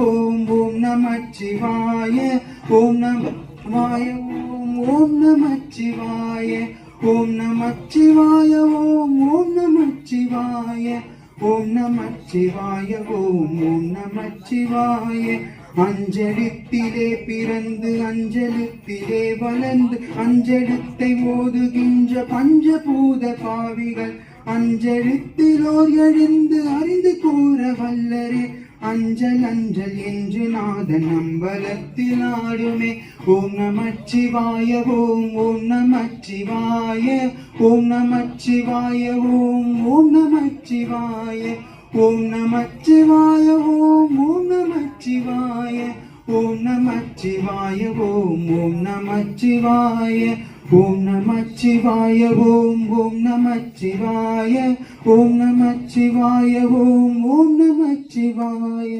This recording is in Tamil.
ஓம் ஓம் நமச்சிவாய ஓம் நமச்சிவாய ஓம் நமச்சிவாய ஓம் நமச்சிவாய ஓம் ஓம் நமச்சிவாய ஓம் நமச்சிவாய ஓம் ஓம் நமச்சிவாய அஞ்செழுத்திலே பிறந்து அஞ்செழுத்திலே வளர்ந்து அஞ்செழுத்தை ஓதுகின்ற பஞ்சபூத பாவிகள் அஞ்செழுத்திலோர் எழுந்து அறிந்து கூற வல்லரே அஞ்சல் அஞ்சல் என்று நாதன் அம்பலத்தில் ஆடுமே ஓம் நமச்சிவாய ஓம் ஓம் நமச்சிவாய ஓம் நமச்சிவாய ஓம் ஓம் நமச்சிவாய ஓம் நமச்சிவாய ஓம் ஓம் நமச்சிவாய ஓம் நமச்சிவாய ஓம் ஓம் நமச்சிவாய ஓம் நமச்சிவாய ஓம் ஓம் நமச்சிவாய ஓம் நமச்சிவாய ஓம் ஓம் நமச்சிவாய